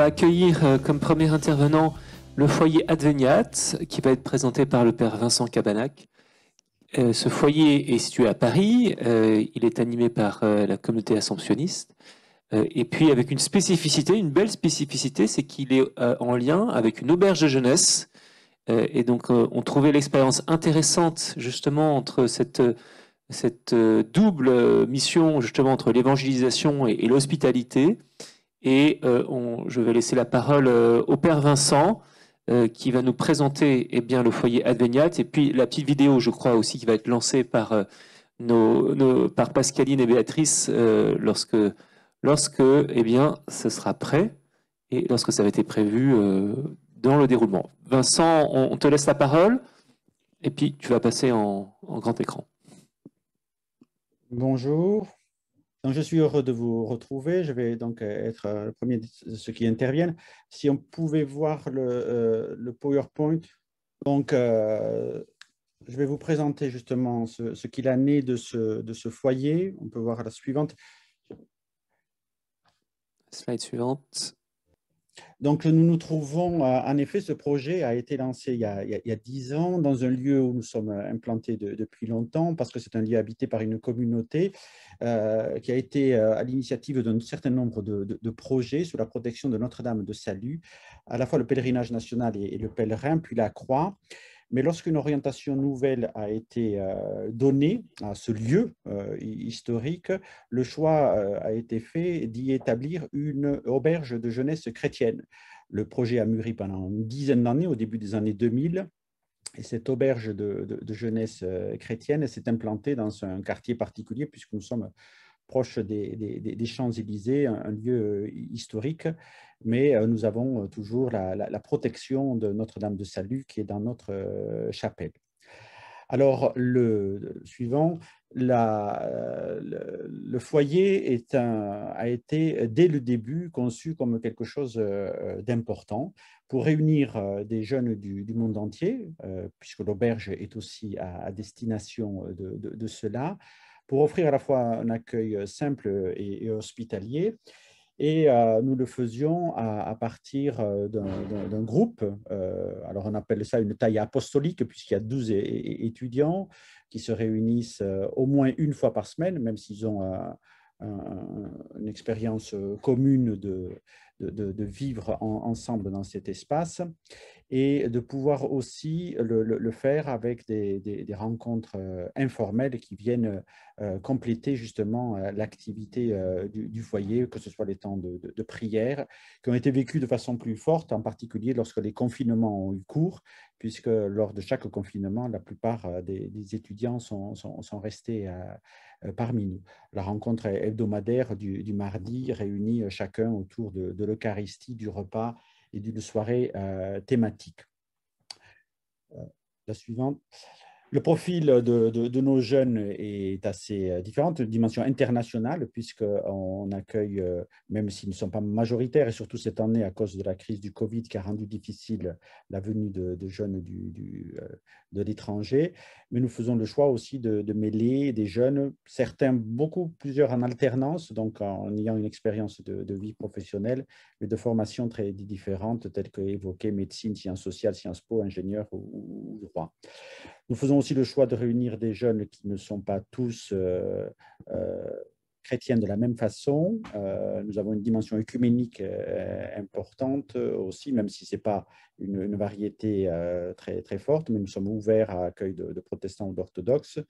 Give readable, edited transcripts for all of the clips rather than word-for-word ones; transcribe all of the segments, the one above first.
va accueillir comme premier intervenant le foyer Adveniat, qui va être présenté par le père Vincent Cabanac. Ce foyer est situé à Paris, il est animé par la communauté assomptionniste, et puis avec une spécificité, une belle spécificité, c'est qu'il est en lien avec une auberge de jeunesse. Et donc on trouvait l'expérience intéressante justement entre cette double mission justement entre l'évangélisation et l'hospitalité. Et je vais laisser la parole au Père Vincent qui va nous présenter eh bien, le foyer Adveniat et puis la petite vidéo, je crois aussi, qui va être lancée par, par Pascaline et Béatrice lorsque eh bien, ce sera prêt et lorsque ça avait été prévu dans le déroulement. Vincent, on te laisse la parole et puis tu vas passer en grand écran. Bonjour. Donc, je suis heureux de vous retrouver. Je vais donc être le premier de ceux qui interviennent. Si on pouvait voir le PowerPoint. Donc, je vais vous présenter justement ce qu'il en est de ce foyer. On peut voir la suivante. Slide suivante. Donc, nous nous trouvons, en effet, ce projet a été lancé il y a 10 ans dans un lieu où nous sommes implantés depuis longtemps parce que c'est un lieu habité par une communauté qui a été à l'initiative d'un certain nombre de projets sous la protection de Notre-Dame de Salut, à la fois le pèlerinage national et le pèlerin, puis la croix. Mais lorsqu'une orientation nouvelle a été donnée à ce lieu historique, le choix a été fait d'y établir une auberge de jeunesse chrétienne. Le projet a mûri pendant une dizaine d'années, au début des années 2000, et cette auberge de jeunesse chrétienne s'est implantée dans un quartier particulier, puisque nous sommes proche des Champs-Élysées, un lieu historique, mais nous avons toujours la protection de Notre-Dame de Salut qui est dans notre chapelle. Alors, le suivant, le foyer a été, dès le début, conçu comme quelque chose d'important pour réunir des jeunes du monde entier, puisque l'auberge est aussi à destination de cela, pour offrir à la fois un accueil simple et hospitalier. Et nous le faisions à partir d'un groupe. Alors, on appelle ça une taille apostolique, puisqu'il y a 12 étudiants qui se réunissent au moins une fois par semaine, même s'ils ont une expérience commune de vivre ensemble dans cet espace, et de pouvoir aussi le faire avec des rencontres informelles qui viennent compléter justement l'activité du foyer, que ce soit les temps de prière, qui ont été vécus de façon plus forte, en particulier lorsque les confinements ont eu cours, puisque lors de chaque confinement, la plupart des étudiants sont restés parmi nous. La rencontre hebdomadaire du mardi réunit chacun autour de l'Eucharistie, du repas et d'une soirée thématique. La suivante. Le profil de nos jeunes est assez différent, une dimension internationale, puisqu'on accueille, même s'ils ne sont pas majoritaires, et surtout cette année à cause de la crise du Covid qui a rendu difficile la venue de jeunes de l'étranger, mais nous faisons le choix aussi de mêler des jeunes, certains, plusieurs en alternance, donc en ayant une expérience de vie professionnelle, mais de formations très différentes, telles que évoquées médecine, sciences sociales, Sciences Po, ingénieur ou droit. Nous faisons aussi le choix de réunir des jeunes qui ne sont pas tous chrétiens de la même façon. Nous avons une dimension œcuménique importante aussi, même si ce n'est pas une variété très, très forte, mais nous sommes ouverts à l'accueil de protestants ou d'orthodoxes.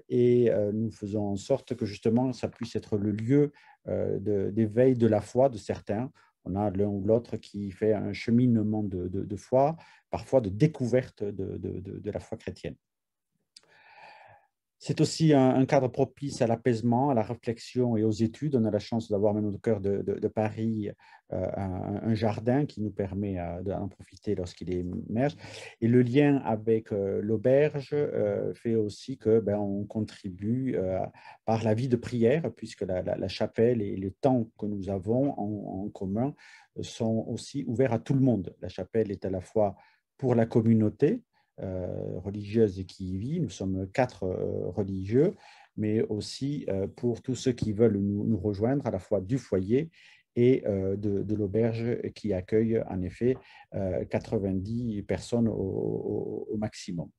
Et nous faisons en sorte que justement ça puisse être le lieu d'éveil de la foi de certains. On a l'un ou l'autre qui fait un cheminement de foi, parfois de découverte de la foi chrétienne. C'est aussi un cadre propice à l'apaisement, à la réflexion et aux études. On a la chance d'avoir même au cœur de Paris un jardin qui nous permet d'en profiter lorsqu'il émerge. Et le lien avec l'auberge fait aussi que on contribue par la vie de prière, puisque la chapelle et le temps que nous avons en commun sont aussi ouverts à tout le monde. La chapelle est à la fois pour la communauté religieuse qui y vit. Nous sommes 4 religieux, mais aussi pour tous ceux qui veulent nous rejoindre, à la fois du foyer et de l'auberge qui accueille en effet 90 personnes au maximum.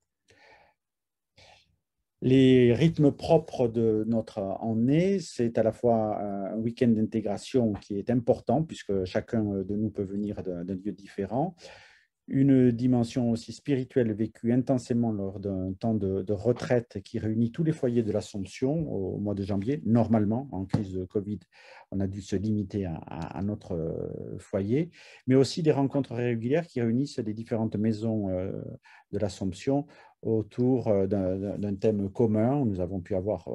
Les rythmes propres de notre année, c'est à la fois un week-end d'intégration qui est important, puisque chacun de nous peut venir d'un lieu différent, une dimension aussi spirituelle vécue intensément lors d'un temps de retraite qui réunit tous les foyers de l'Assomption au mois de janvier. Normalement, en crise de Covid, on a dû se limiter à notre foyer, mais aussi des rencontres régulières qui réunissent les différentes maisons de l'Assomption autour d'un thème commun. Nous avons pu avoir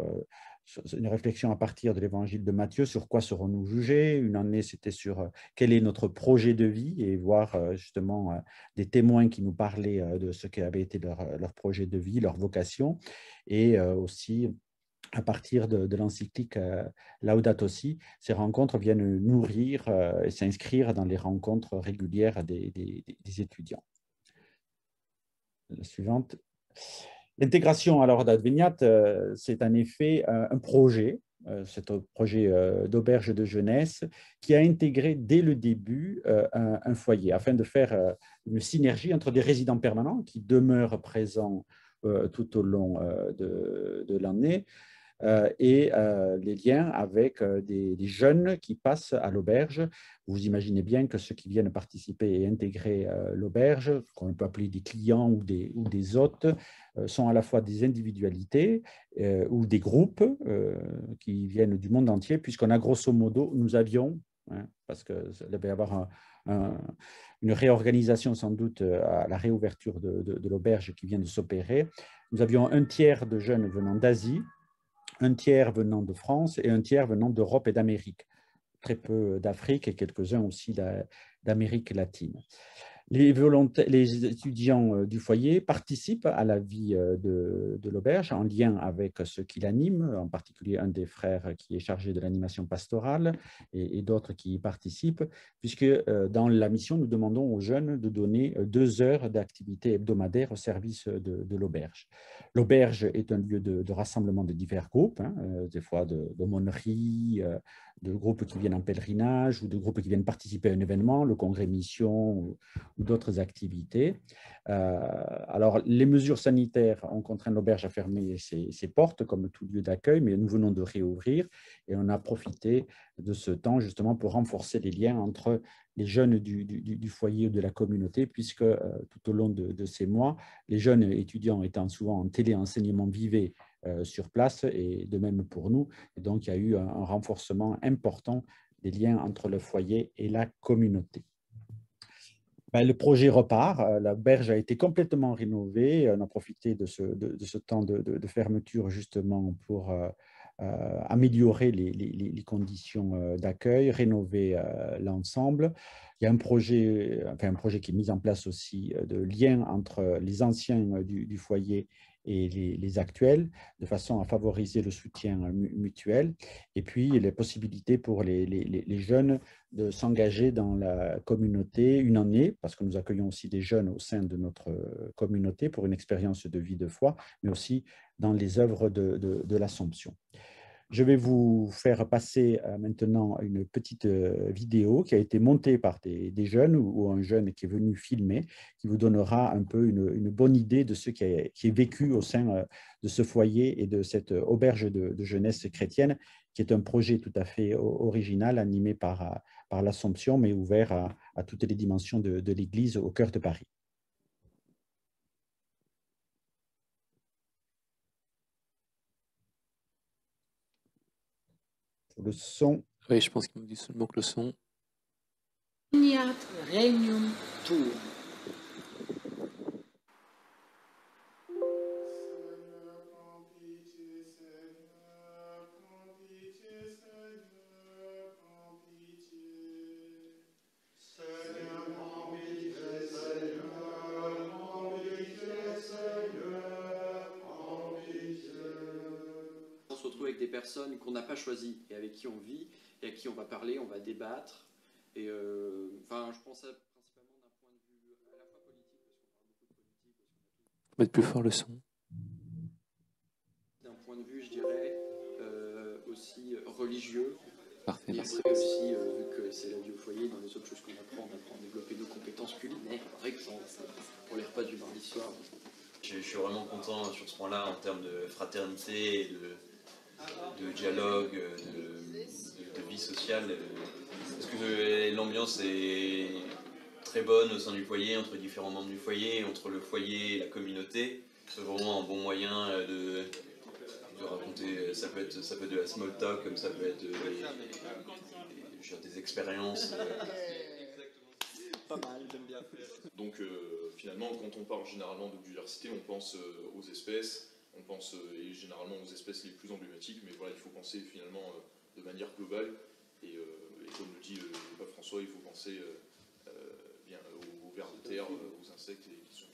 une réflexion à partir de l'évangile de Matthieu sur quoi serons-nous jugés. Une année, c'était sur quel est notre projet de vie et voir justement des témoins qui nous parlaient de ce qu'avait été leur projet de vie, leur vocation, et aussi à partir de l'encyclique Laudato Si, ces rencontres viennent nourrir et s'inscrire dans les rencontres régulières des étudiants. La suivante. L'intégration alors d'Adveniat, c'est en effet un projet, c'est un projet d'auberge de jeunesse qui a intégré dès le début un foyer afin de faire une synergie entre des résidents permanents qui demeurent présents tout au long de l'année et les liens avec des jeunes qui passent à l'auberge. Vous imaginez bien que ceux qui viennent participer et intégrer l'auberge, qu'on peut appeler des clients ou des hôtes, sont à la fois des individualités ou des groupes qui viennent du monde entier, puisqu'on a grosso modo, nous avions, parce qu'il devait y avoir une réorganisation sans doute à la réouverture de l'auberge qui vient de s'opérer, nous avions un tiers de jeunes venant d'Asie, un tiers venant de France et un tiers venant d'Europe et d'Amérique. Très peu d'Afrique et quelques-uns aussi d'Amérique latine. Les étudiants du foyer participent à la vie de l'auberge en lien avec ceux qui l'animent, en particulier un des frères qui est chargé de l'animation pastorale et d'autres qui y participent, puisque dans la mission, nous demandons aux jeunes de donner 2 heures d'activité hebdomadaire au service de l'auberge. L'auberge est un lieu de rassemblement de divers groupes, des fois d'aumônerie, de groupes qui viennent en pèlerinage ou de groupes qui viennent participer à un événement, le congrès mission ou d'autres activités. Alors, les mesures sanitaires ont contraint l'auberge à fermer ses portes, comme tout lieu d'accueil, mais nous venons de réouvrir et on a profité de ce temps justement pour renforcer les liens entre les jeunes du foyer ou de la communauté, puisque tout au long de ces mois, les jeunes étudiants étant souvent en téléenseignement vivaient sur place, et de même pour nous. Et donc, il y a eu un renforcement important des liens entre le foyer et la communauté. Le projet repart, la berge a été complètement rénovée, on a profité de ce temps de fermeture justement pour améliorer les conditions d'accueil, rénover l'ensemble. Il y a un projet qui est mis en place aussi de lien entre les anciens du foyer et les actuels, de façon à favoriser le soutien mutuel, et puis les possibilités pour les jeunes de s'engager dans la communauté une année, parce que nous accueillons aussi des jeunes au sein de notre communauté pour une expérience de vie de foi, mais aussi dans les œuvres de l'Assomption. Je vais vous faire passer maintenant une petite vidéo qui a été montée par des jeunes ou un jeune qui est venu filmer, qui vous donnera un peu une bonne idée de ce qui est vécu au sein de ce foyer et de cette auberge de jeunesse chrétienne, qui est un projet tout à fait original, animé par l'Assomption, mais ouvert à toutes les dimensions de l'Église au cœur de Paris. Le son. Oui, je pense qu'il me dit seulement que le son. Regnum tuum. On se retrouve avec des personnes qu'on n'a pas choisies et avec qui on vit et à qui on va parler, on va débattre. Et enfin, je pense principalement d'un point de vue à la fois politique, parce qu'on parle beaucoup de politique. Mettre plus fort le son. D'un point de vue, je dirais, aussi religieux, Parfait, Et merci. après aussi, vu que c'est la vie au foyer, dans les autres choses qu'on apprend, on apprend à développer nos compétences culinaires, par exemple, pour les repas du mardi soir. Je suis vraiment content sur ce point-là en termes de fraternité et de dialogue, de vie sociale. Parce que l'ambiance est très bonne au sein du foyer, entre différents membres du foyer, entre le foyer et la communauté. C'est vraiment un bon moyen de raconter. Ça peut être de la small talk, comme ça peut être des expériences. Pas mal, j'aime bien. Donc finalement, quand on parle généralement de biodiversité, on pense aux espèces, on pense et généralement aux espèces les plus emblématiques, mais voilà, il faut penser finalement de manière globale. Et comme le dit Pape François, il faut penser bien aux vers de terre, aux insectes.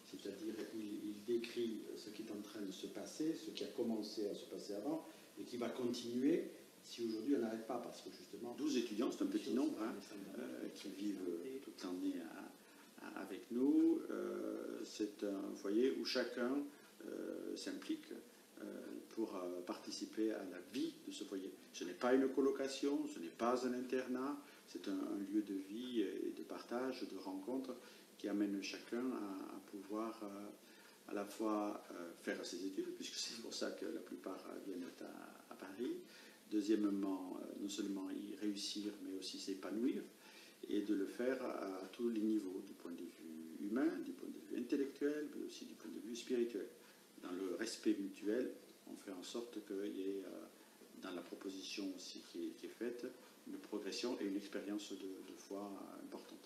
C'est-à-dire il décrit ce qui est en train de se passer, ce qui a commencé à se passer avant, et qui va continuer si aujourd'hui on n'arrête pas, parce que justement... 12 étudiants, c'est un petit nombre, hein, qui vivent toute l'année avec nous. C'est un foyer où chacun s'implique pour participer à la vie de ce foyer. Ce n'est pas une colocation, ce n'est pas un internat, c'est un lieu de vie et de partage, de rencontre qui amène chacun à pouvoir à la fois faire ses études, puisque c'est pour ça que la plupart viennent à Paris. Deuxièmement, non seulement y réussir, mais aussi s'épanouir, et de le faire à tous les niveaux, du point de vue humain, du point de vue intellectuel, mais aussi du point de vue spirituel. Dans le respect mutuel, on fait en sorte qu'il y ait, dans la proposition aussi qui est faite, une progression et une expérience de foi importante.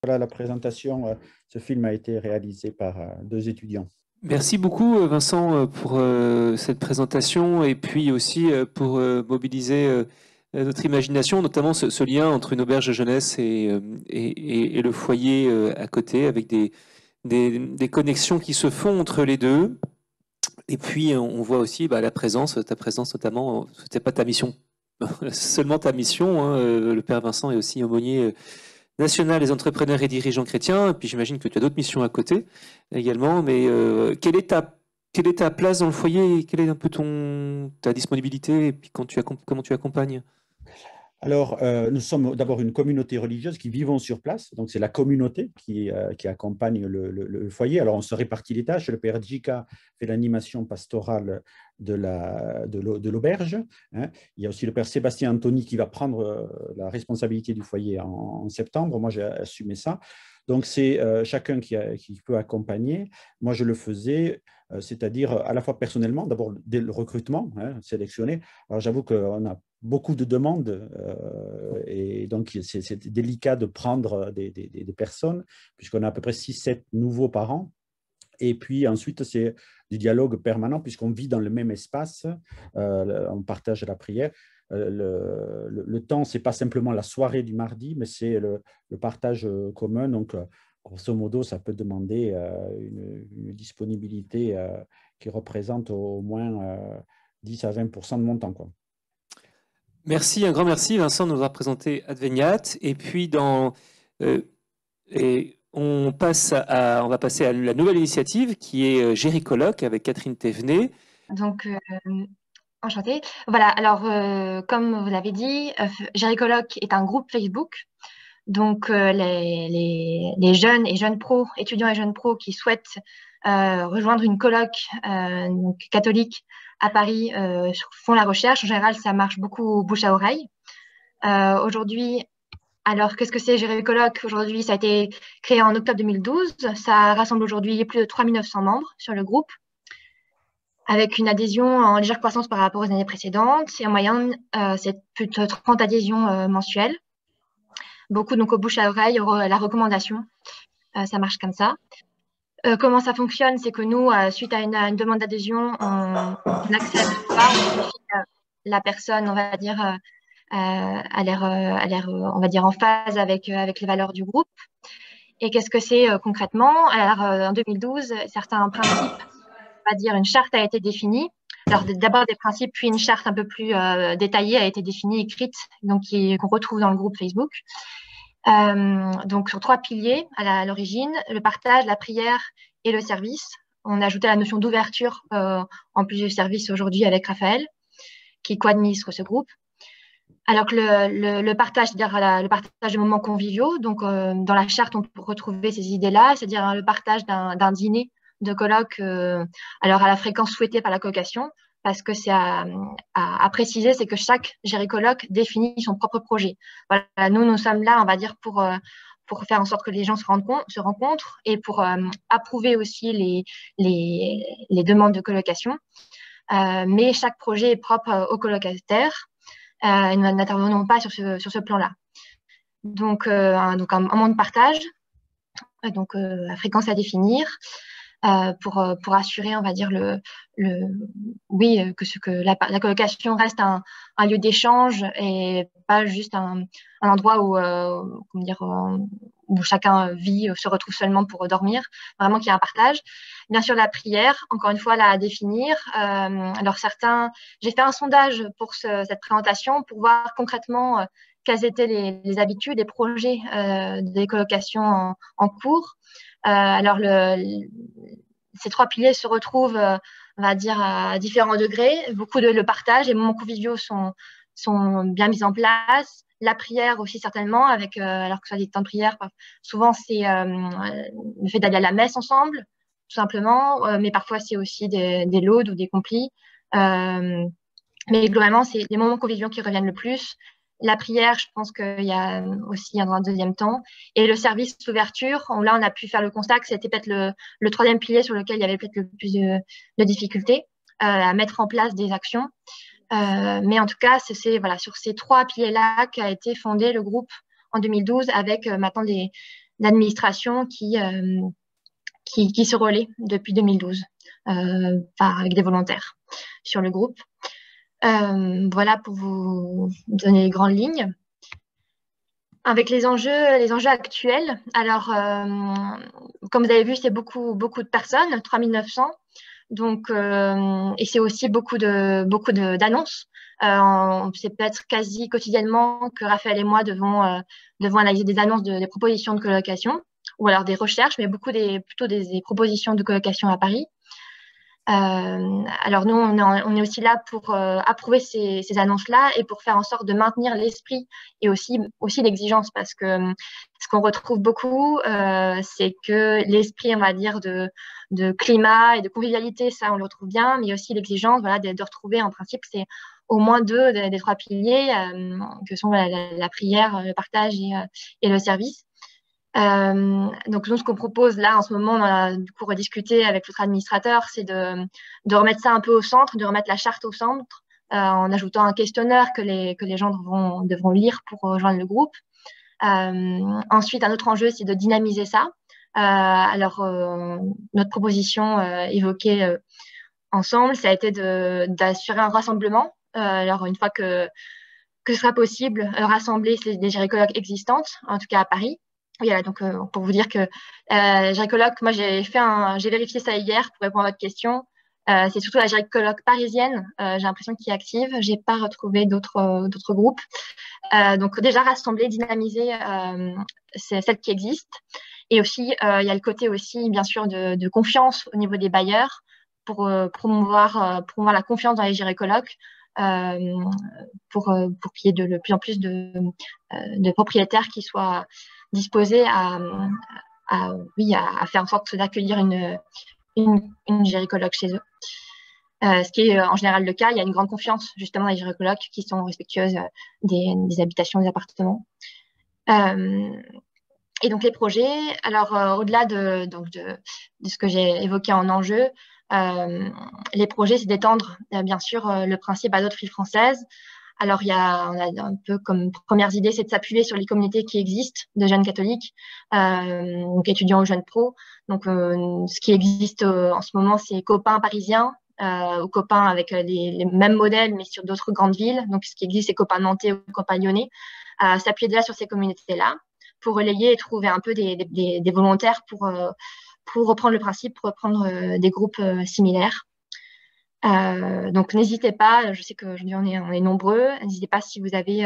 Voilà la présentation. Ce film a été réalisé par 2 étudiants. Merci beaucoup Vincent pour cette présentation et puis aussi pour mobiliser notre imagination, notamment ce lien entre une auberge de jeunesse et le foyer à côté, avec des connexions qui se font entre les deux. Et puis on voit aussi ta présence notamment, c'était pas ta mission, seulement ta mission, hein, le Père Vincent est aussi aumônier national des entrepreneurs et dirigeants chrétiens, et puis j'imagine que tu as d'autres missions à côté également, mais quelle est ta place dans le foyer, quelle est un peu ta disponibilité, et puis comment tu accompagnes? Alors, nous sommes d'abord une communauté religieuse qui vivons sur place. Donc, c'est la communauté qui accompagne le foyer. Alors, on se répartit les tâches. Le Père Djika fait l'animation pastorale de l'auberge. Hein. Il y a aussi le Père Sébastien Anthony qui va prendre la responsabilité du foyer en septembre. Moi, j'ai assumé ça. Donc, c'est chacun qui peut accompagner. Moi, je le faisais, c'est-à-dire à la fois personnellement, d'abord dès le recrutement, hein, sélectionner. Alors, j'avoue qu'on a beaucoup de demandes et donc c'est délicat de prendre des personnes, puisqu'on a à peu près 6-7 nouveaux par an. Et puis ensuite, c'est du dialogue permanent, puisqu'on vit dans le même espace, on partage la prière. Le temps, ce n'est pas simplement la soirée du mardi, mais c'est le partage commun. Donc, grosso modo, ça peut demander une disponibilité qui représente au moins 10 à 20% de mon temps, quoi. Merci, un grand merci Vincent de nous avoir présenté Adveniat. Et puis on va passer à la nouvelle initiative qui est Géricoloc avec Catherine Thévenet. Donc, enchantée. Voilà, alors comme vous l'avez dit, Géricoloc est un groupe Facebook. Donc, les jeunes et jeunes pros, étudiants et jeunes pros qui souhaitent rejoindre une coloc donc catholique à Paris font la recherche. En général, ça marche beaucoup bouche à oreille. Aujourd'hui, alors qu'est-ce que c'est Géricoloc? Aujourd'hui, ça a été créé en octobre 2012. Ça rassemble aujourd'hui plus de 3900 membres sur le groupe, avec une adhésion en légère croissance par rapport aux années précédentes. Et en moyenne, c'est plus de 30 adhésions mensuelles. Beaucoup donc au bouche à oreille, la recommandation. Ça marche comme ça. Comment ça fonctionne? C'est que nous, suite à une demande d'adhésion, on accepte la personne, on va dire, a l'air, on va dire, en phase avec les valeurs du groupe. Et qu'est-ce que c'est concrètement? Alors, en 2012, certains principes, on va dire, une charte a été définie Alors, d'abord des principes, puis une charte un peu plus détaillée a été définie, écrite, donc qu'on retrouve dans le groupe Facebook. Donc, sur 3 piliers à l'origine, le partage, la prière et le service. On a ajouté la notion d'ouverture en plus du service aujourd'hui avec Raphaël, qui co-administre ce groupe. Alors que le partage, c'est-à-dire le partage de moments conviviaux, donc dans la charte, on peut retrouver ces idées-là, c'est-à-dire le partage d'un dîner de colloque alors à la fréquence souhaitée par la colocation, parce que c'est à préciser, c'est que chaque géricoloc définit son propre projet. Voilà, nous sommes là, on va dire, pour faire en sorte que les gens se rencontrent et pour approuver aussi les demandes de colocation. Mais chaque projet est propre aux colocataires. Nous n'intervenons pas sur ce plan-là. Donc un moment de partage, donc la fréquence à définir, pour assurer, on va dire, que la colocation reste un lieu d'échange et pas juste un endroit où chacun vit, se retrouve seulement pour dormir, vraiment qu'il y a un partage. Bien sûr, la prière, encore une fois, là à définir. Alors j'ai fait un sondage pour cette présentation pour voir concrètement quelles étaient les habitudes et projets des colocations en cours. Alors, ces 3 piliers se retrouvent, on va dire, à différents degrés. Le partage, les moments conviviaux sont bien mis en place. La prière aussi, certainement, alors que ce soit des temps de prière, souvent c'est le fait d'aller à la messe ensemble, tout simplement, mais parfois c'est aussi des laudes ou des complis. Mais globalement, c'est les moments conviviaux qui reviennent le plus. La prière, je pense qu'il y a aussi un deuxième temps. Et le service d'ouverture, là, on a pu faire le constat que c'était peut-être le 3e pilier sur lequel il y avait peut-être le plus de difficultés à mettre en place des actions. Mais en tout cas, c'est sur ces 3 piliers-là qu'a été fondé le groupe en 2012 avec maintenant l'administration qui se relaie depuis 2012 avec des volontaires sur le groupe. Voilà pour vous donner les grandes lignes. Avec les enjeux actuels, alors comme vous avez vu, c'est beaucoup de personnes, 3900. Donc, et c'est aussi beaucoup d'annonces. C'est peut-être quasi quotidiennement que Raphaël et moi devons analyser des annonces des propositions de colocation ou alors des recherches, mais plutôt des propositions de colocation à Paris. Alors nous, on est aussi là pour approuver ces annonces-là et pour faire en sorte de maintenir l'esprit et aussi l'exigence, parce que ce qu'on retrouve beaucoup, c'est que l'esprit, on va dire, de climat et de convivialité, ça, on le retrouve bien, mais aussi l'exigence, voilà, de retrouver, en principe, c'est au moins 2 des 3 piliers, que sont la prière, le partage et le service. Donc, nous, ce qu'on propose là en ce moment, on a du coup rediscuté avec notre administrateur, c'est de remettre ça un peu au centre, de remettre la charte au centre, en ajoutant un questionnaire que les gens devront lire pour rejoindre le groupe. Ensuite, un autre enjeu, c'est de dynamiser ça. Alors, notre proposition évoquée ensemble, ça a été d'assurer un rassemblement. Alors, une fois que ce sera possible, rassembler des géricolocs existantes, en tout cas à Paris. Voilà, donc pour vous dire que géricoloc, moi j'ai vérifié ça hier pour répondre à votre question. C'est surtout la géricoloc parisienne, j'ai l'impression qui est active. J'ai pas retrouvé d'autres groupes. Donc déjà rassembler, dynamiser, c'est celle qui existe. Et aussi il y a le côté aussi bien sûr de confiance au niveau des bailleurs pour promouvoir la confiance dans les géricolocs. Pour qu'il y ait de plus en plus de propriétaires qui soient disposés à faire en sorte d'accueillir une géricoloc chez eux. Ce qui est en général le cas. Il y a une grande confiance justement dans les géricolocs qui sont respectueuses des habitations, des appartements. Et donc les projets, alors au-delà de ce que j'ai évoqué en enjeu, les projets, c'est d'étendre bien sûr le principe à d'autres villes françaises. Alors, on a un peu comme premières idées, c'est de s'appuyer sur les communautés qui existent de jeunes catholiques, donc étudiants ou jeunes pros. Donc, ce qui existe en ce moment, c'est Copains parisiens ou Copains avec les mêmes modèles, mais sur d'autres grandes villes. Donc, ce qui existe, c'est Copains nantais ou Copains lyonnais. S'appuyer déjà sur ces communautés-là pour relayer et trouver un peu des volontaires pour reprendre le principe, pour reprendre des groupes similaires. Donc, n'hésitez pas, je sais qu'aujourd'hui on est nombreux, n'hésitez pas si vous avez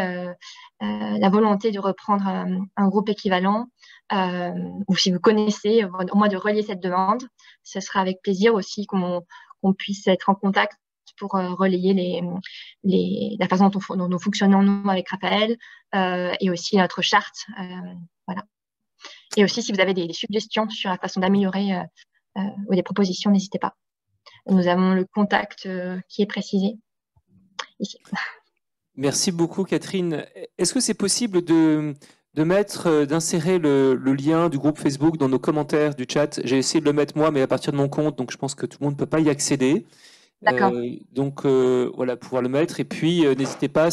la volonté de reprendre un groupe équivalent ou si vous connaissez, au moins de relier cette demande. Ce sera avec plaisir aussi qu'on puisse être en contact pour relayer la façon dont nous fonctionnons nous avec Raphaël et aussi notre charte. Voilà. Et aussi, si vous avez des suggestions sur la façon d'améliorer ou des propositions, n'hésitez pas. Nous avons le contact qui est précisé ici. Merci beaucoup, Catherine. Est-ce que c'est possible d'insérer le lien du groupe Facebook dans nos commentaires du chat? J'ai essayé de le mettre moi, mais à partir de mon compte, donc je pense que tout le monde ne peut pas y accéder. D'accord. Donc voilà, pouvoir le mettre. Et puis, n'hésitez pas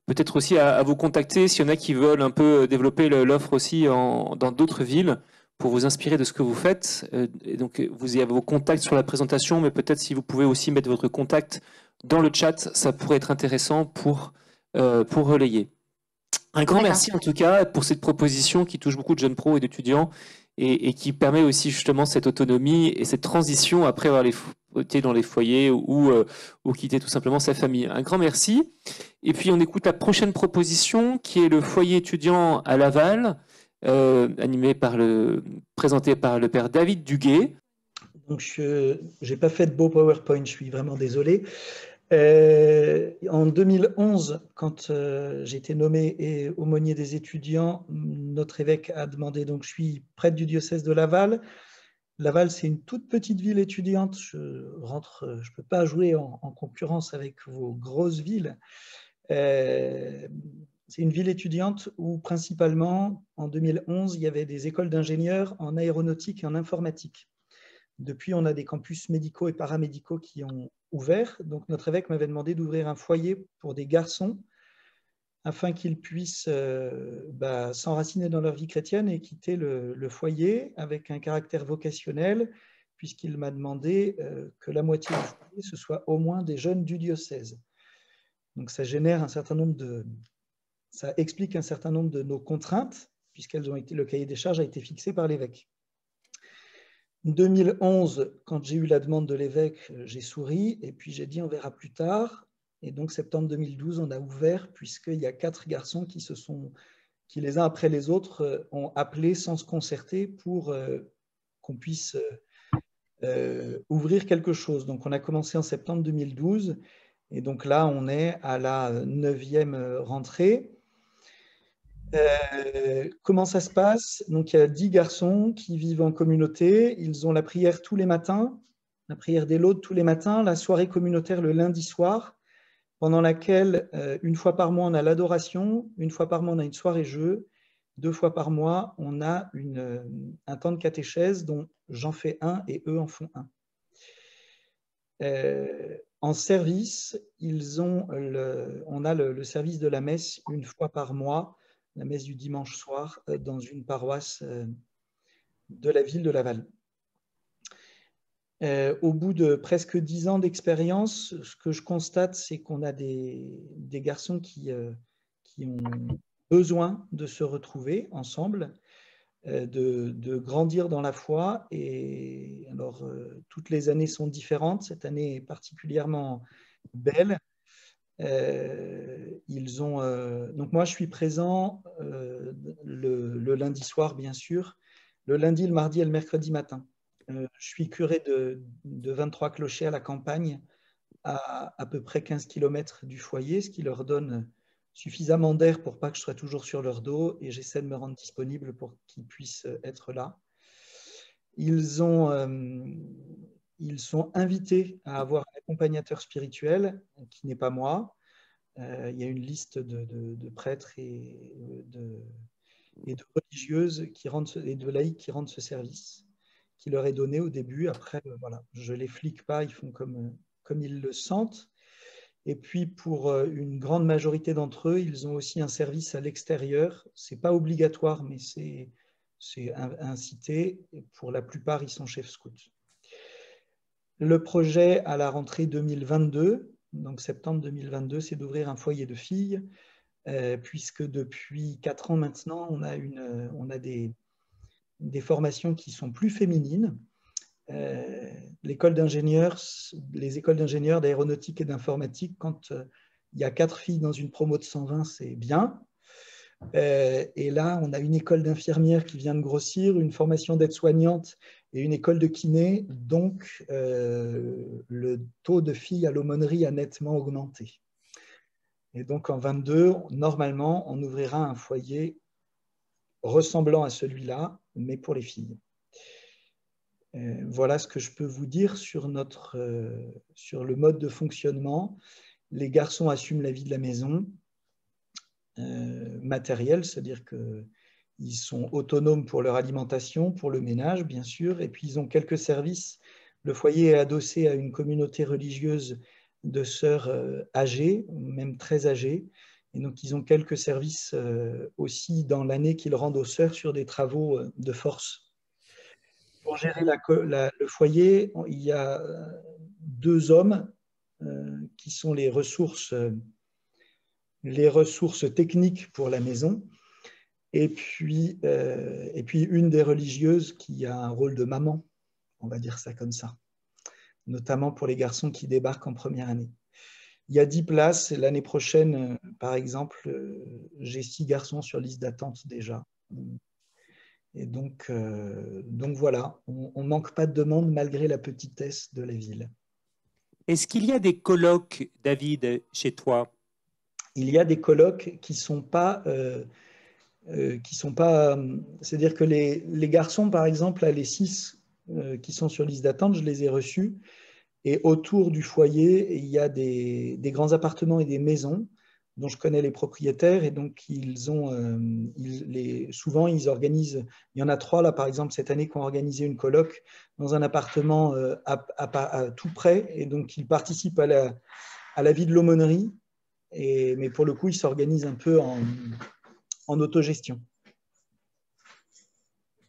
peut-être aussi à vous contacter s'il y en a qui veulent un peu développer l'offre aussi dans d'autres villes pour vous inspirer de ce que vous faites. Et donc, vous avez vos contacts sur la présentation, mais peut-être si vous pouvez aussi mettre votre contact dans le chat, ça pourrait être intéressant pour relayer. Un grand merci en tout cas pour cette proposition qui touche beaucoup de jeunes pros et d'étudiants et qui permet aussi justement cette autonomie et cette transition après avoir été dans les foyers ou quitter tout simplement sa famille. Un grand merci. Et puis on écoute la prochaine proposition qui est le foyer étudiant à Laval, présenté par le père David Duguay. Donc je n'ai pas fait de beau PowerPoint, je suis vraiment désolé. En 2011, quand j'ai été nommé aumônier des étudiants, notre évêque a demandé, donc je suis prêtre du diocèse de Laval. Laval, c'est une toute petite ville étudiante. Je ne peux pas jouer en concurrence avec vos grosses villes. C'est une ville étudiante où principalement, en 2011, il y avait des écoles d'ingénieurs en aéronautique et en informatique. Depuis, on a des campus médicaux et paramédicaux qui ont ouvert. Donc, notre évêque m'avait demandé d'ouvrir un foyer pour des garçons afin qu'ils puissent s'enraciner dans leur vie chrétienne et quitter le foyer avec un caractère vocationnel, puisqu'il m'a demandé que la moitié du foyer, ce soit au moins des jeunes du diocèse. Donc, ça explique un certain nombre de nos contraintes, le cahier des charges a été fixé par l'évêque. 2011, quand j'ai eu la demande de l'évêque, j'ai souri et puis j'ai dit on verra plus tard. Et donc septembre 2012, on a ouvert puisqu'il y a 4 garçons qui les uns après les autres ont appelé sans se concerter pour qu'on puisse ouvrir quelque chose. Donc on a commencé en septembre 2012 et donc là on est à la 9e rentrée. Comment ça se passe? Donc, il y a 10 garçons qui vivent en communauté. Ils ont la prière tous les matins, la prière des laudes tous les matins, la soirée communautaire le lundi soir, pendant laquelle, une fois par mois, on a l'adoration, une fois par mois, on a une soirée-jeu, 2 fois par mois, on a un temps de catéchèse dont j'en fais un et eux en font un. En service, on a le service de la messe une fois par mois, la messe du dimanche soir dans une paroisse de la ville de Laval. Au bout de presque 10 ans d'expérience, ce que je constate, c'est qu'on a des garçons qui ont besoin de se retrouver ensemble, de grandir dans la foi. Et alors, toutes les années sont différentes. Cette année est particulièrement belle. Donc moi, je suis présent le lundi soir, bien sûr, le lundi, le mardi et le mercredi matin. Je suis curé de 23 clochers à la campagne, à peu près 15 km du foyer, ce qui leur donne suffisamment d'air pour pas que je sois toujours sur leur dos, et j'essaie de me rendre disponible pour qu'ils puissent être là. Ils sont invités à avoir un accompagnateur spirituel qui n'est pas moi. Il y a une liste de prêtres et de religieuses et de laïcs qui rendent ce service, qui leur est donné au début. Après, voilà, je ne les flique pas, ils font comme ils le sentent. Et puis, pour une grande majorité d'entre eux, ils ont aussi un service à l'extérieur. Ce n'est pas obligatoire, mais c'est incité. Et pour la plupart, ils sont chefs scouts. Le projet à la rentrée 2022, donc septembre 2022, c'est d'ouvrir un foyer de filles, puisque depuis 4 ans maintenant, on a des formations qui sont plus féminines. l'école d'ingénieurs, les écoles d'ingénieurs d'aéronautique et d'informatique, quand il y a 4 filles dans une promo de 120, c'est bien. Et là, on a une école d'infirmières qui vient de grossir, une formation d'aide-soignante et une école de kiné. Donc, le taux de filles à l'aumônerie a nettement augmenté. Et donc, en 22, normalement, on ouvrira un foyer ressemblant à celui-là, mais pour les filles. Voilà ce que je peux vous dire sur le mode de fonctionnement. Les garçons assument la vie de la maison matérielle, c'est-à-dire qu'ils sont autonomes pour leur alimentation, pour le ménage, bien sûr, et puis ils ont quelques services. Le foyer est adossé à une communauté religieuse de sœurs âgées, même très âgées, et donc ils ont quelques services aussi dans l'année qu'ils rendent aux sœurs sur des travaux de force. Pour gérer le foyer, il y a 2 hommes qui sont les ressources techniques pour la maison, et puis une des religieuses qui a un rôle de maman, on va dire ça comme ça, notamment pour les garçons qui débarquent en première année. Il y a 10 places. L'année prochaine, par exemple, j'ai 6 garçons sur liste d'attente déjà. Et donc voilà, on ne manque pas de demandes malgré la petitesse de la ville. Est-ce qu'il y a des colocs, David, chez toi? Il y a des colocs qui ne sont pas... c'est-à-dire que les garçons, par exemple, les 6 qui sont sur liste d'attente, je les ai reçus. Et autour du foyer, il y a des grands appartements et des maisons dont je connais les propriétaires, et donc souvent ils organisent, il y en a 3 là par exemple cette année qui ont organisé une coloc dans un appartement à tout près, et donc ils participent à la vie de l'aumônerie, mais pour le coup ils s'organisent un peu en autogestion.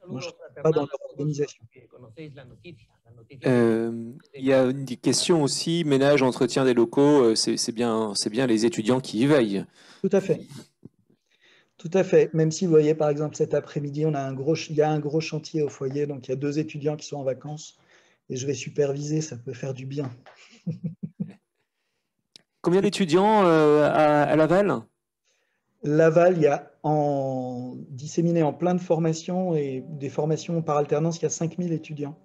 Moi, je ne suis pas dans leur organisation. Il y a une question aussi, ménage, entretien des locaux, c'est bien les étudiants qui y veillent. Tout à fait. Tout à fait. Même si vous voyez, par exemple, cet après-midi, il y a un gros chantier au foyer, donc il y a 2 étudiants qui sont en vacances, et je vais superviser, ça peut faire du bien. Combien d'étudiants à Laval? Laval, il y a disséminé en plein de formations, et des formations par alternance, il y a 5000 étudiants.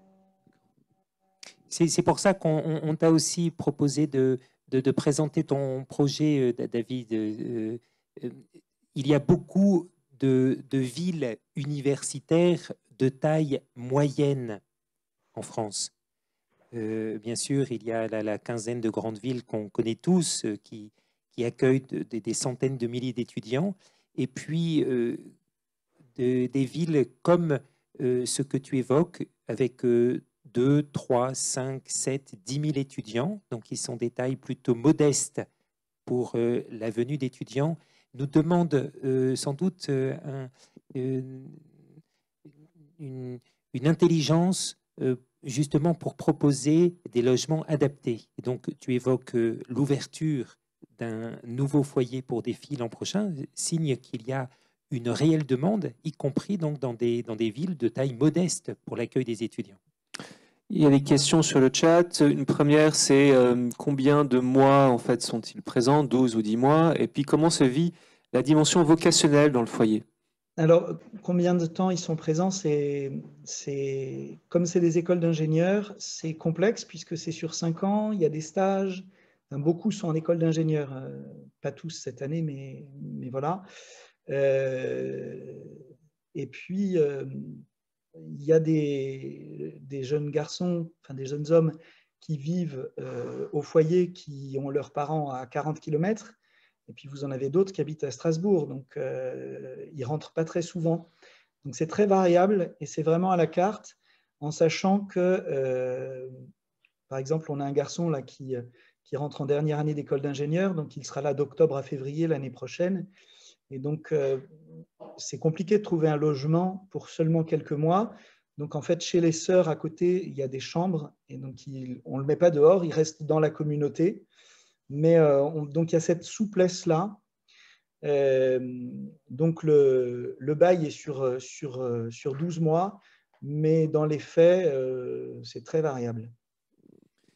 C'est pour ça qu'on t'a aussi proposé de présenter ton projet, David. Il y a beaucoup de villes universitaires de taille moyenne en France. Bien sûr, il y a la quinzaine de grandes villes qu'on connaît tous qui accueillent des centaines de milliers d'étudiants. Et puis, des villes comme ce que tu évoques, avec 2, 3, 5, 7, 10 000 étudiants, donc qui sont des tailles plutôt modestes pour la venue d'étudiants, nous demandent sans doute une intelligence justement pour proposer des logements adaptés. Et donc, tu évoques l'ouverture d'un nouveau foyer pour des filles l'an prochain, signe qu'il y a une réelle demande, y compris donc dans des villes de taille modeste pour l'accueil des étudiants. Il y a des questions sur le chat. Une première, c'est combien de mois en fait sont-ils présents, 12 ou 10 mois? Et puis comment se vit la dimension vocationnelle dans le foyer? Alors, combien de temps ils sont présents? Comme c'est des écoles d'ingénieurs, c'est complexe puisque c'est sur 5 ans, il y a des stages. Enfin, beaucoup sont en école d'ingénieurs, pas tous cette année, mais voilà. Et puis, il y a des jeunes garçons, enfin des jeunes hommes qui vivent au foyer, qui ont leurs parents à 40 km. Et puis, vous en avez d'autres qui habitent à Strasbourg, donc ils ne rentrent pas très souvent. Donc, c'est très variable et c'est vraiment à la carte, en sachant que, par exemple, on a un garçon là qui rentre en dernière année d'école d'ingénieur, donc il sera là d'octobre à février l'année prochaine. Et donc, c'est compliqué de trouver un logement pour seulement quelques mois. Donc, en fait, chez les sœurs à côté, il y a des chambres, et donc on ne le met pas dehors, il reste dans la communauté. Mais donc, il y a cette souplesse-là. Donc, le bail est sur 12 mois. mais dans les faits, c'est très variable.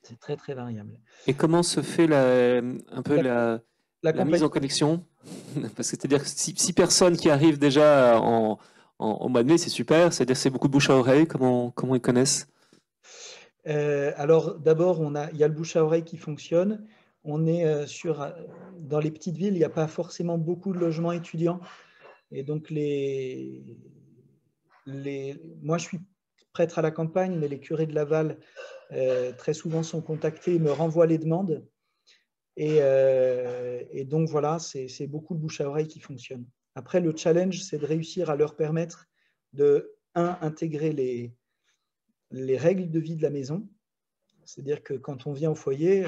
C'est très, très variable. Et comment se fait un peu la mise en connexion? Parce que c'est-à-dire que 6 personnes qui arrivent déjà au mois de mai, c'est super. C'est-à-dire que c'est beaucoup de bouche à oreille. Comment ils connaissent? Alors, d'abord, il y a le bouche à oreille qui fonctionne. On est dans les petites villes, il n'y a pas forcément beaucoup de logements étudiants. Et donc, moi, je suis prêtre à la campagne, mais les curés de Laval, très souvent, sont contactés, me renvoient les demandes. Et donc, voilà, c'est beaucoup le bouche à oreille qui fonctionne. Après, le challenge, c'est de réussir à leur permettre de, intégrer les règles de vie de la maison. C'est-à-dire que quand on vient au foyer,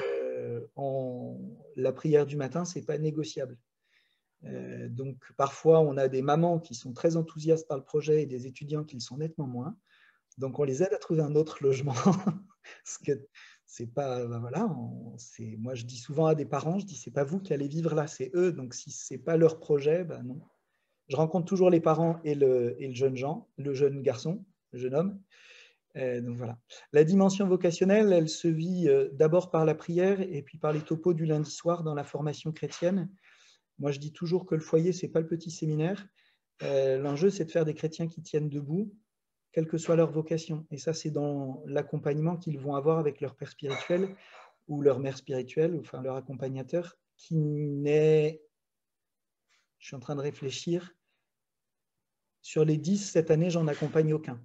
la prière du matin, ce n'est pas négociable. Donc, parfois, on a des mamans qui sont très enthousiastes par le projet et des étudiants qui le sont nettement moins. Donc, on les aide à trouver un autre logement. Parce que c'est pas, voilà, moi, je dis souvent à des parents, je dis, c'est pas vous qui allez vivre là, c'est eux. Donc, si c'est pas leur projet, ben non. Je rencontre toujours les parents et le jeune garçon, le jeune homme. Donc voilà. La dimension vocationnelle, elle se vit d'abord par la prière et puis par les topos du lundi soir dans la formation chrétienne. Moi, je dis toujours que le foyer, ce n'est pas le petit séminaire. L'enjeu, c'est de faire des chrétiens qui tiennent debout, quelle que soit leur vocation. Et ça, c'est dans l'accompagnement qu'ils vont avoir avec leur père spirituel ou leur mère spirituelle, enfin leur accompagnateur, qui n'est... Je suis en train de réfléchir. Sur les 10, cette année, j'en accompagne aucun.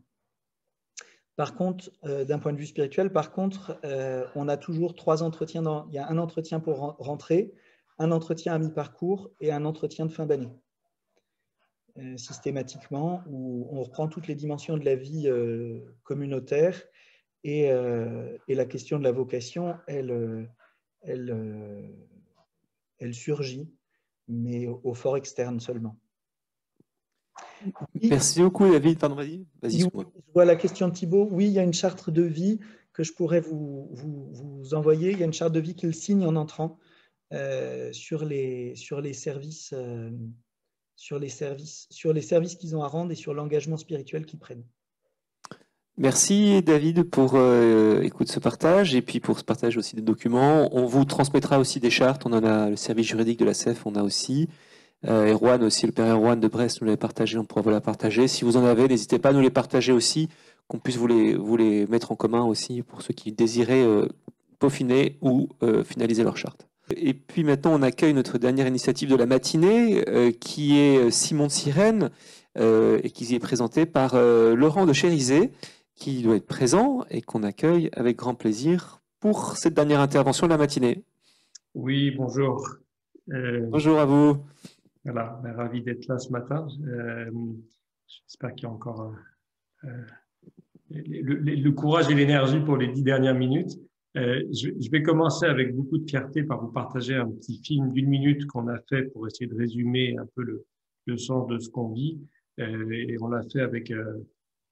Par contre, d'un point de vue spirituel, on a toujours 3 entretiens. Il y a un entretien pour rentrer, un entretien à mi-parcours et un entretien de fin d'année. Systématiquement, où on reprend toutes les dimensions de la vie communautaire et la question de la vocation, elle surgit, mais au fort externe seulement. Merci beaucoup, David. Pardon, vas-y. Je vois la question de Thibault. Oui, il y a une charte de vie que je pourrais vous envoyer. Il y a une charte de vie qu'il signe en entrant sur les services qu'ils ont à rendre et sur l'engagement spirituel qu'ils prennent. Merci, David, pour ce partage et puis pour ce partage aussi des documents. On vous transmettra aussi des chartes. On en a le service juridique de la CEF, on a aussi. Erwan aussi, le père Erwan de Brest nous l'avait partagé, on pourra vous la partager. Si vous en avez, n'hésitez pas à nous les partager aussi, qu'on puisse vous les mettre en commun aussi pour ceux qui désiraient peaufiner ou finaliser leur charte. Et puis maintenant, on accueille notre dernière initiative de la matinée, qui est Simon de Sirène, et qui est présentée par Laurent de Chérizet, qui doit être présent et qu'on accueille avec grand plaisir pour cette dernière intervention de la matinée. Oui, bonjour. Bonjour à vous. Voilà, ravi d'être là ce matin. J'espère qu'il y a encore le courage et l'énergie pour les 10 dernières minutes. Je vais commencer avec beaucoup de fierté par vous partager un petit film d'1 minute qu'on a fait pour essayer de résumer un peu le sens de ce qu'on vit. Et on l'a fait avec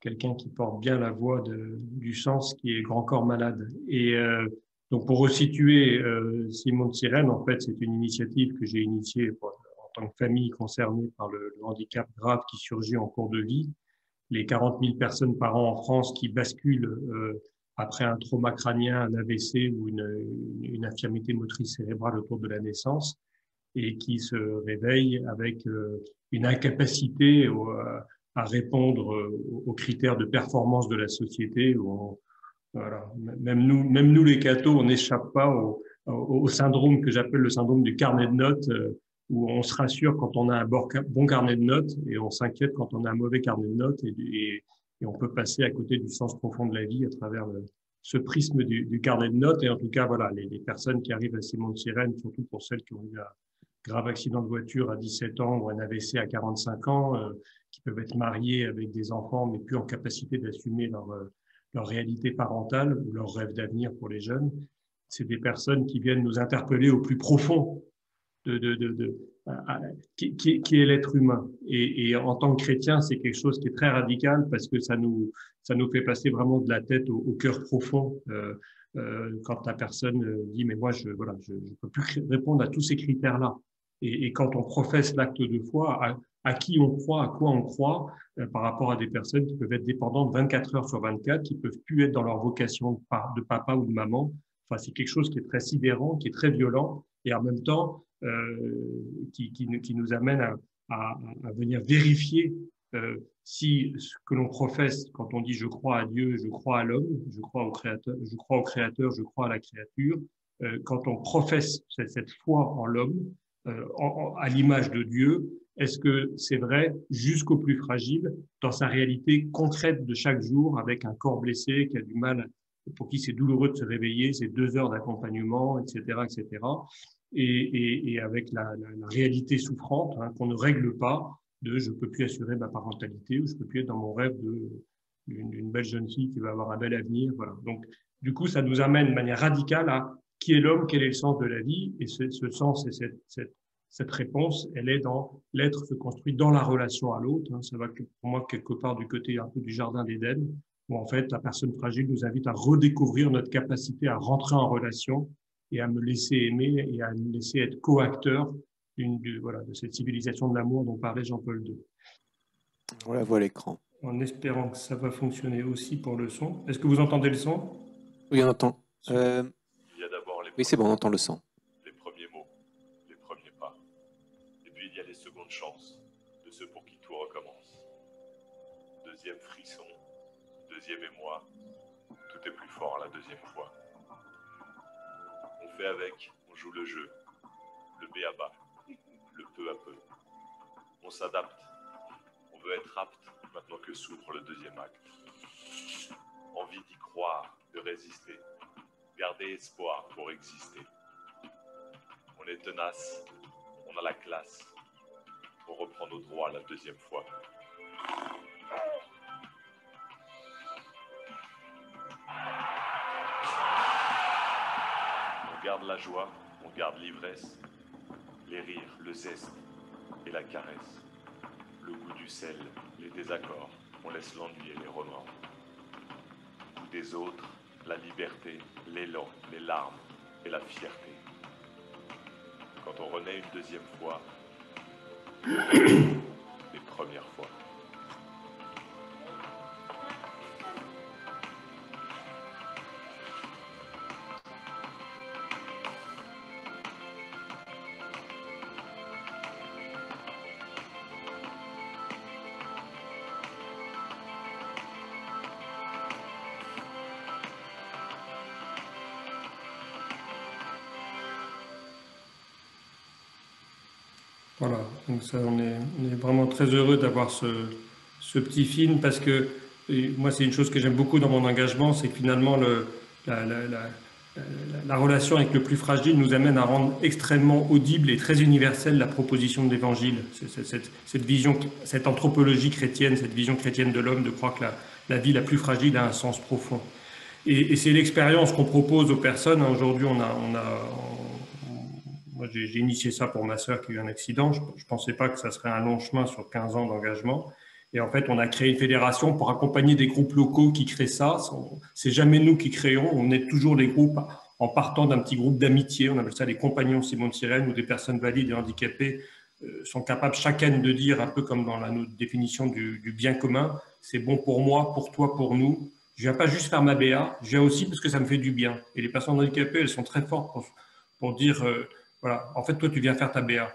quelqu'un qui porte bien la voix du sens, qui est Grand Corps Malade. Et donc, pour resituer Simon de Sirène, en fait, c'est une initiative que j'ai initiée en tant que famille concernée par le handicap grave qui surgit en cours de vie. Les 40 000 personnes par an en France qui basculent après un trauma crânien, un AVC ou une infirmité motrice cérébrale autour de la naissance et qui se réveillent avec une incapacité à répondre aux critères de performance de la société. Voilà. Même nous, les cathos, on n'échappe pas au syndrome que j'appelle le syndrome du carnet de notes, où on se rassure quand on a un bon carnet de notes et on s'inquiète quand on a un mauvais carnet de notes et on peut passer à côté du sens profond de la vie à travers ce prisme du carnet de notes. Et en tout cas, voilà, les personnes qui arrivent à Simon de Sirène, surtout pour celles qui ont eu un grave accident de voiture à 17 ans ou un AVC à 45 ans, qui peuvent être mariées avec des enfants mais plus en capacité d'assumer leur réalité parentale ou leur rêve d'avenir pour les jeunes. C'est des personnes qui viennent nous interpeller au plus profond qui est l'être humain. Et en tant que chrétien, c'est quelque chose qui est très radical parce que ça nous fait passer vraiment de la tête au cœur profond. Quand la personne dit « mais moi, je peux plus répondre à tous ces critères-là ». Et quand on professe l'acte de foi, à qui on croit, à quoi on croit, par rapport à des personnes qui peuvent être dépendantes 24 heures sur 24, qui peuvent plus être dans leur vocation de papa ou de maman. Enfin, c'est quelque chose qui est très sidérant, qui est très violent, et en même temps, qui nous amène à venir vérifier si ce que l'on professe quand on dit je crois à Dieu, je crois à l'homme, je crois au Créateur, je crois à la créature, quand on professe cette foi en l'homme, à l'image de Dieu, est-ce que c'est vrai jusqu'au plus fragile, dans sa réalité concrète de chaque jour, avec un corps blessé qui a du mal, pour qui c'est douloureux de se réveiller, c'est 2 heures d'accompagnement, etc., etc., et avec la réalité souffrante, hein, qu'on ne règle pas, de je peux plus assurer ma parentalité, ou je peux plus être dans mon rêve d'une belle jeune fille qui va avoir un bel avenir. Voilà. Donc, du coup, ça nous amène de manière radicale à qui est l'homme, quel est le sens de la vie, et ce sens et cette réponse, elle est dans l'être se construit dans la relation à l'autre. Hein. Ça va pour moi quelque part du côté un peu du jardin d'Éden, où en fait la personne fragile nous invite à redécouvrir notre capacité à rentrer en relation et à me laisser aimer et à me laisser être co-acteur de cette civilisation de l'amour dont parlait Jean-Paul II. On la voit à l'écran. En espérant que ça va fonctionner aussi pour le son. Est-ce que vous entendez le son? Oui, on entend. Il y a d'abord oui, c'est bon, on entend le son. Les premiers mots, les premiers pas. Et puis il y a les secondes chances de ceux pour qui tout recommence. Deuxième frisson, deuxième émoi. Tout est plus fort la deuxième fois. On fait avec, on joue le jeu, le b.a.-ba, le peu à peu. On s'adapte, on veut être apte maintenant que s'ouvre le deuxième acte. Envie d'y croire, de résister, garder espoir pour exister. On est tenace, on a la classe, on reprend nos droits la deuxième fois. On garde la joie, on garde l'ivresse, les rires, le zeste et la caresse, le goût du sel, les désaccords, on laisse l'ennui et les remords. Le goût des autres, la liberté, l'élan, les larmes et la fierté. Quand on renaît une deuxième fois, les premières fois. Voilà, donc ça, on est vraiment très heureux d'avoir ce petit film parce que moi, c'est une chose que j'aime beaucoup dans mon engagement, c'est que finalement, la relation avec le plus fragile nous amène à rendre extrêmement audible et très universelle la proposition de l'Évangile. Cette vision, cette anthropologie chrétienne, cette vision chrétienne de l'homme, de croire que la vie la plus fragile a un sens profond. Et c'est l'expérience qu'on propose aux personnes. Aujourd'hui, moi, j'ai initié ça pour ma sœur qui a eu un accident. Je ne pensais pas que ça serait un long chemin sur 15 ans d'engagement. Et en fait, on a créé une fédération pour accompagner des groupes locaux qui créent ça. C'est jamais nous qui créons. On est toujours des groupes en partant d'un petit groupe d'amitié. On appelle ça les compagnons Simone Sirène, où des personnes valides et handicapées sont capables chacune de dire, un peu comme dans notre définition du bien commun, c'est bon pour moi, pour toi, pour nous. Je ne viens pas juste faire ma BA, je viens aussi parce que ça me fait du bien. Et les personnes handicapées, elles sont très fortes pour dire... voilà, en fait, toi, tu viens faire ta BA.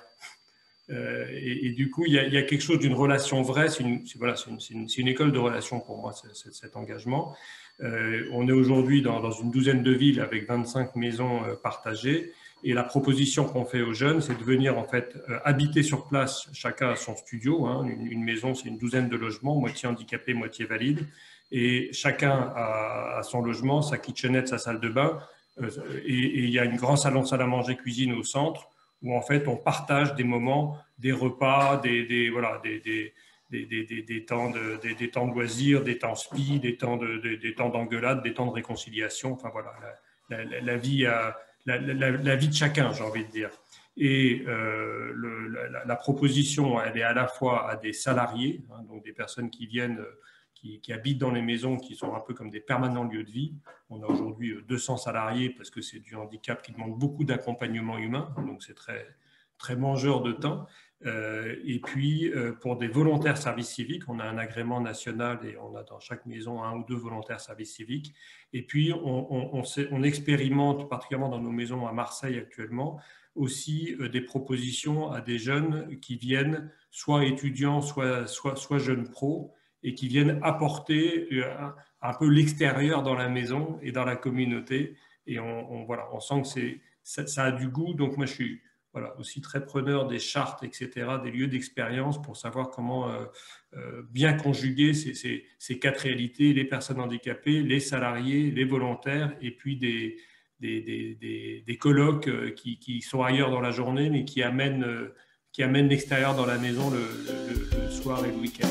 Et du coup, il y a quelque chose d'une relation vraie. C'est une école de relations pour moi, cet engagement. On est aujourd'hui dans une douzaine de villes avec 25 maisons partagées. Et la proposition qu'on fait aux jeunes, c'est de venir en fait habiter sur place, chacun à son studio. Hein. Une maison, c'est une douzaine de logements, moitié handicapés, moitié valides. Et chacun a son logement, sa kitchenette, sa salle de bain. Et il y a une grande salon salle à manger cuisine au centre où en fait on partage des moments, des repas, des temps de loisirs, des temps spi, des temps d'engueulade, des temps de réconciliation. Enfin voilà, la vie de chacun, j'ai envie de dire. Et la proposition, elle est à la fois à des salariés, hein, donc des personnes qui viennent qui habitent dans les maisons, qui sont un peu comme des permanents lieux de vie. On a aujourd'hui 200 salariés parce que c'est du handicap qui demande beaucoup d'accompagnement humain, donc c'est très, très mangeurs de temps. Et puis, pour des volontaires services civiques, on a un agrément national et on a dans chaque maison 1 ou 2 volontaires services civiques. Et puis, on expérimente, particulièrement dans nos maisons à Marseille actuellement, aussi des propositions à des jeunes qui viennent, soit étudiants, soit jeunes pros, et qui viennent apporter un peu l'extérieur dans la maison et dans la communauté. Et voilà, on sent que ça a du goût. Donc, moi, je suis aussi très preneur des chartes, etc., des lieux d'expérience pour savoir comment bien conjuguer ces 4 réalités, les personnes handicapées, les salariés, les volontaires, et puis des colloques qui sont ailleurs dans la journée, mais qui amènent l'extérieur dans la maison le soir et le week-end.